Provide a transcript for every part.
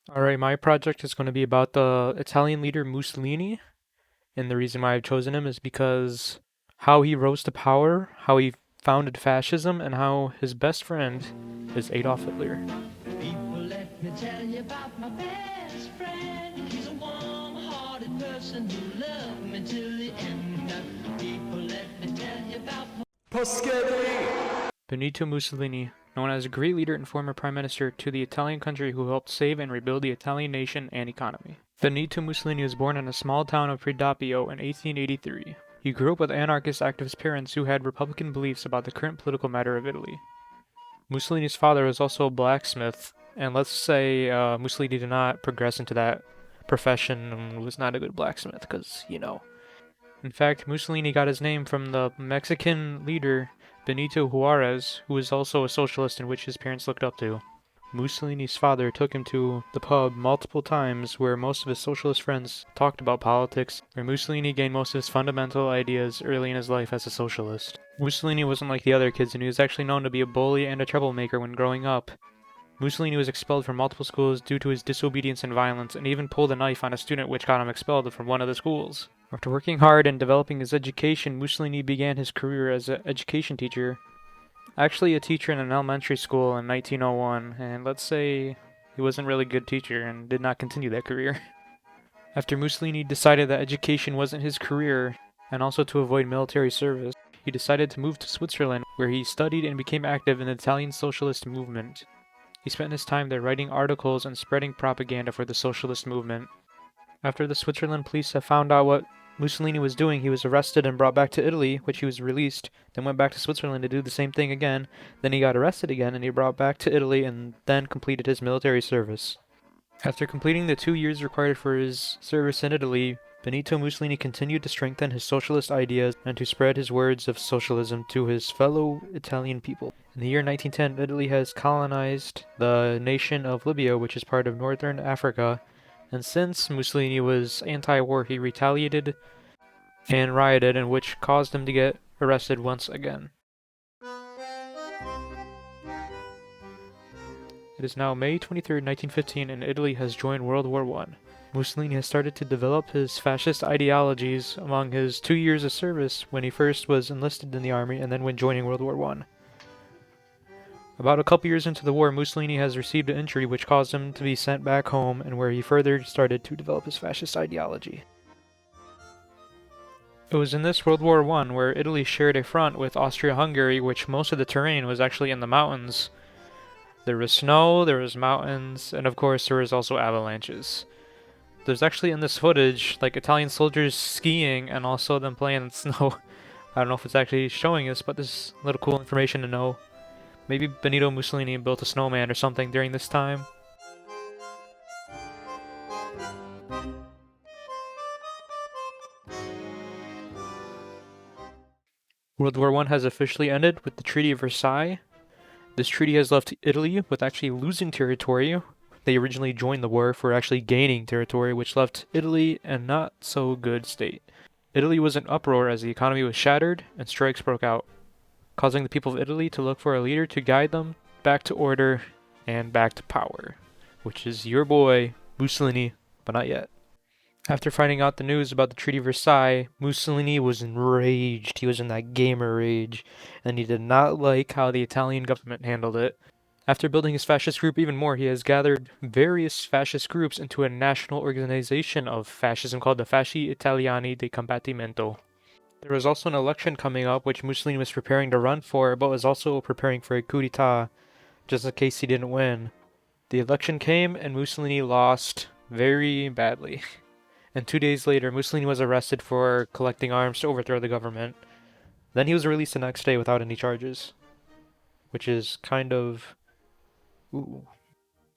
Alright, my project is going to be about the Italian leader Mussolini, and the reason why I've chosen him is because how he rose to power, how he founded fascism, and how his best friend is Adolf Hitler. People, let me tell you about my best friend. He's a warm-hearted person who loved me till the end. People, let me tell you about my Benito Mussolini, known as a great leader and former prime minister to the Italian country who helped save and rebuild the Italian nation and economy. Benito Mussolini was born in a small town of Predoppio in 1883. He grew up with anarchist activist parents who had Republican beliefs about the current political matter of Italy. Mussolini's father was also a blacksmith, and let's say Mussolini did not progress into that profession and was not a good blacksmith, because, you know. In fact, Mussolini got his name from the Mexican leader Benito Juarez, who was also a socialist in which his parents looked up to. Mussolini's father took him to the pub multiple times where most of his socialist friends talked about politics, where Mussolini gained most of his fundamental ideas early in his life as a socialist. Mussolini wasn't like the other kids, and he was actually known to be a bully and a troublemaker when growing up. Mussolini was expelled from multiple schools due to his disobedience and violence, and even pulled a knife on a student which got him expelled from one of the schools. After working hard and developing his education, Mussolini began his career as an education teacher. Actually a teacher in an elementary school in 1901, and let's say he wasn't a really good teacher and did not continue that career. After Mussolini decided that education wasn't his career, and also to avoid military service, he decided to move to Switzerland, where he studied and became active in the Italian socialist movement. He spent his time there writing articles and spreading propaganda for the socialist movement. After the Switzerland police have found out what Mussolini was doing, he was arrested and brought back to Italy, which he was released, then went back to Switzerland to do the same thing again, then he got arrested again and he brought back to Italy and then completed his military service. After completing the 2 years required for his service in Italy, Benito Mussolini continued to strengthen his socialist ideas and to spread his words of socialism to his fellow Italian people. In the year 1910, Italy has colonized the nation of Libya, which is part of northern Africa, and since Mussolini was anti-war, he retaliated and rioted, and which caused him to get arrested once again. It is now May 23rd, 1915, and Italy has joined World War I. Mussolini has started to develop his fascist ideologies among his 2 years of service when he first was enlisted in the army and then when joining World War I. About a couple years into the war, Mussolini has received an injury which caused him to be sent back home, and where he further started to develop his fascist ideology. It was in this World War I where Italy shared a front with Austria-Hungary, which most of the terrain was actually in the mountains. There was snow, there was mountains, and of course there was also avalanches. There's actually in this footage, like Italian soldiers skiing and also them playing in snow. I don't know if it's actually showing us, but this is a little cool information to know. Maybe Benito Mussolini built a snowman or something during this time. World War I has officially ended with the Treaty of Versailles. This treaty has left Italy with actually losing territory. They originally joined the war for actually gaining territory, which left Italy in a not so good state. Italy was in uproar as the economy was shattered and strikes broke out, causing the people of Italy to look for a leader to guide them back to order and back to power, which is your boy, Mussolini, but not yet. After finding out the news about the Treaty of Versailles, Mussolini was enraged. He was in that gamer rage, and he did not like how the Italian government handled it. After building his fascist group even more, he has gathered various fascist groups into a national organization of fascism called the Fasci Italiani di Combattimento. There was also an election coming up which Mussolini was preparing to run for, but was also preparing for a coup d'etat, just in case he didn't win. The election came and Mussolini lost very badly. And 2 days later, Mussolini was arrested for collecting arms to overthrow the government. Then he was released the next day without any charges, which is kind of... ooh.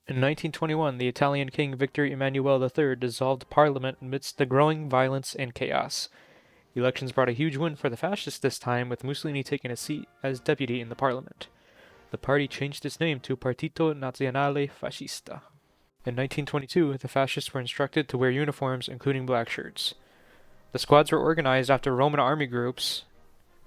In 1921, the Italian King Victor Emmanuel III dissolved parliament amidst the growing violence and chaos. Elections brought a huge win for the fascists this time, with Mussolini taking a seat as deputy in the parliament. The party changed its name to Partito Nazionale Fascista. In 1922, the fascists were instructed to wear uniforms, including black shirts. The squads were organized after Roman army groups,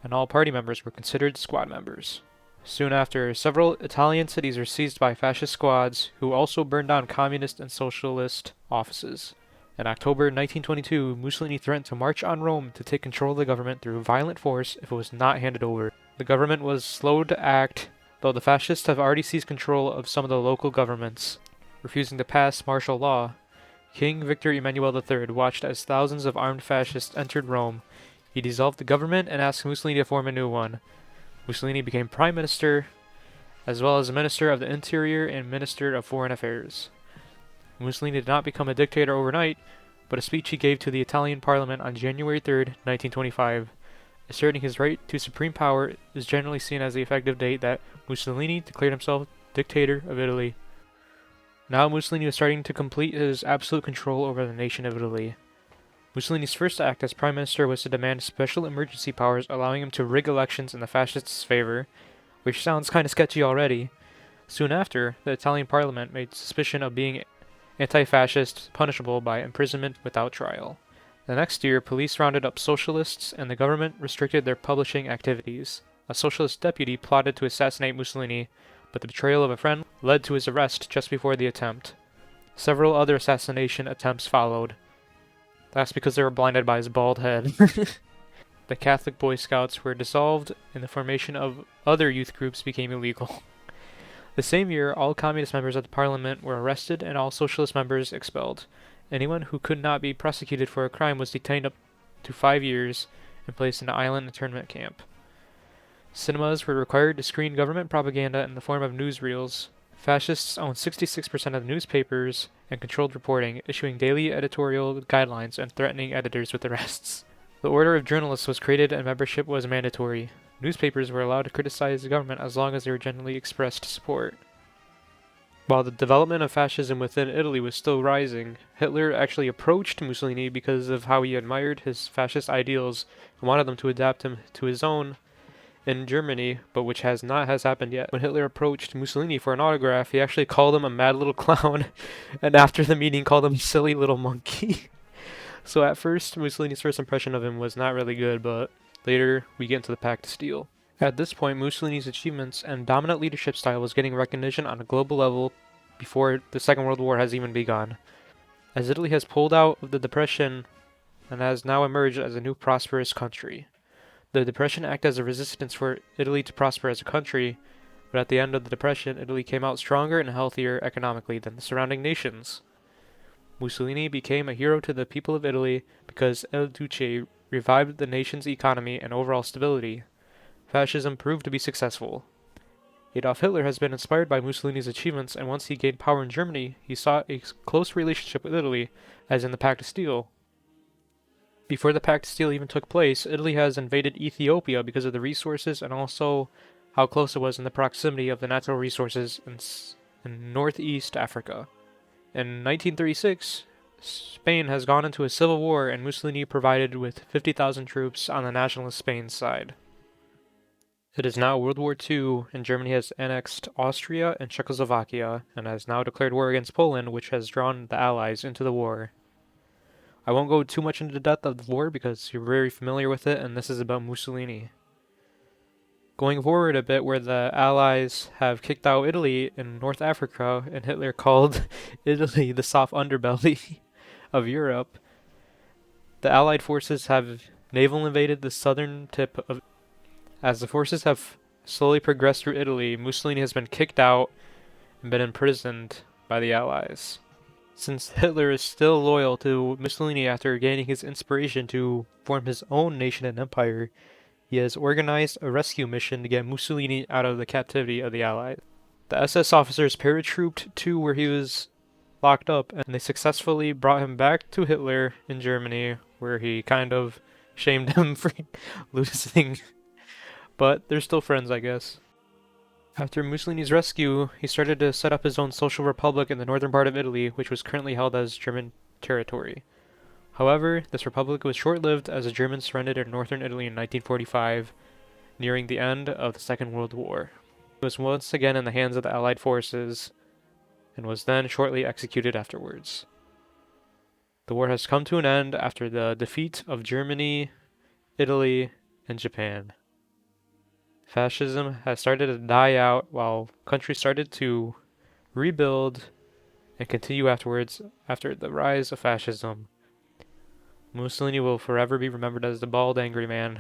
and all party members were considered squad members. Soon after, several Italian cities were seized by fascist squads who also burned down communist and socialist offices. In October 1922, Mussolini threatened to march on Rome to take control of the government through violent force if it was not handed over. The government was slow to act, though the fascists have already seized control of some of the local governments. Refusing to pass martial law, King Victor Emmanuel III watched as thousands of armed fascists entered Rome. He dissolved the government and asked Mussolini to form a new one. Mussolini became prime minister, as well as Minister of the Interior and Minister of Foreign Affairs. Mussolini did not become a dictator overnight, but a speech he gave to the Italian parliament on January 3, 1925, asserting his right to supreme power, is generally seen as the effective date that Mussolini declared himself dictator of Italy. Now Mussolini was starting to complete his absolute control over the nation of Italy. Mussolini's first act as prime minister was to demand special emergency powers allowing him to rig elections in the fascists' favor, which sounds kinda sketchy already. Soon after, the Italian parliament made suspicion of being anti-fascist punishable by imprisonment without trial. The next year, police rounded up socialists and the government restricted their publishing activities. A socialist deputy plotted to assassinate Mussolini, but the betrayal of a friend led to his arrest just before the attempt. Several other assassination attempts followed. That's because they were blinded by his bald head. The Catholic Boy Scouts were dissolved, and the formation of other youth groups became illegal. The same year, all communist members of the parliament were arrested and all socialist members expelled. Anyone who could not be prosecuted for a crime was detained up to 5 years and placed in an island internment camp. Cinemas were required to screen government propaganda in the form of newsreels. Fascists owned 66% of the newspapers and controlled reporting, issuing daily editorial guidelines and threatening editors with arrests. The Order of Journalists was created and membership was mandatory. Newspapers were allowed to criticize the government as long as they were generally expressed support. While the development of fascism within Italy was still rising, Hitler actually approached Mussolini because of how he admired his fascist ideals and wanted them to adapt him to his own in Germany, but which has happened yet. When Hitler approached Mussolini for an autograph, he actually called him a mad little clown, and after the meeting called him silly little monkey. So at first, Mussolini's first impression of him was not really good, but later we get into the Pact of Steel. At this point, Mussolini's achievements and dominant leadership style was getting recognition on a global level before the Second World War has even begun. As Italy has pulled out of the Depression and has now emerged as a new prosperous country. The Depression acted as a resistance for Italy to prosper as a country, but at the end of the Depression, Italy came out stronger and healthier economically than the surrounding nations. Mussolini became a hero to the people of Italy because Il Duce revived the nation's economy and overall stability. Fascism proved to be successful. Adolf Hitler has been inspired by Mussolini's achievements, and once he gained power in Germany, he sought a close relationship with Italy, as in the Pact of Steel. Before the Pact of Steel even took place, Italy has invaded Ethiopia because of the resources and also how close it was in the proximity of the natural resources in northeast Africa. In 1936, Spain has gone into a civil war and Mussolini provided with 50,000 troops on the nationalist Spain side. It is now World War II, and Germany has annexed Austria and Czechoslovakia, and has now declared war against Poland, which has drawn the Allies into the war. I won't go too much into the depth of the war because you're very familiar with it, and this is about Mussolini. Going forward a bit, where the Allies have kicked out Italy in North Africa, and Hitler called Italy the soft underbelly of Europe, the Allied forces have naval invaded the southern tip of. As the forces have slowly progressed through Italy, Mussolini has been kicked out and been imprisoned by the Allies. Since Hitler is still loyal to Mussolini after gaining his inspiration to form his own nation and empire, he has organized a rescue mission to get Mussolini out of the captivity of the Allies. The SS officers paratrooped to where he was locked up, and they successfully brought him back to Hitler in Germany, where he kind of shamed him for losing. But they're still friends, I guess. After Mussolini's rescue, he started to set up his own social republic in the northern part of Italy, which was currently held as German territory. However, this republic was short-lived as the Germans surrendered in northern Italy in 1945, nearing the end of the Second World War. It was once again in the hands of the Allied forces, and was then shortly executed afterwards. The war has come to an end after the defeat of Germany, Italy, and Japan. Fascism has started to die out while countries started to rebuild and continue afterwards. After the rise of fascism, Mussolini will forever be remembered as the bald, angry man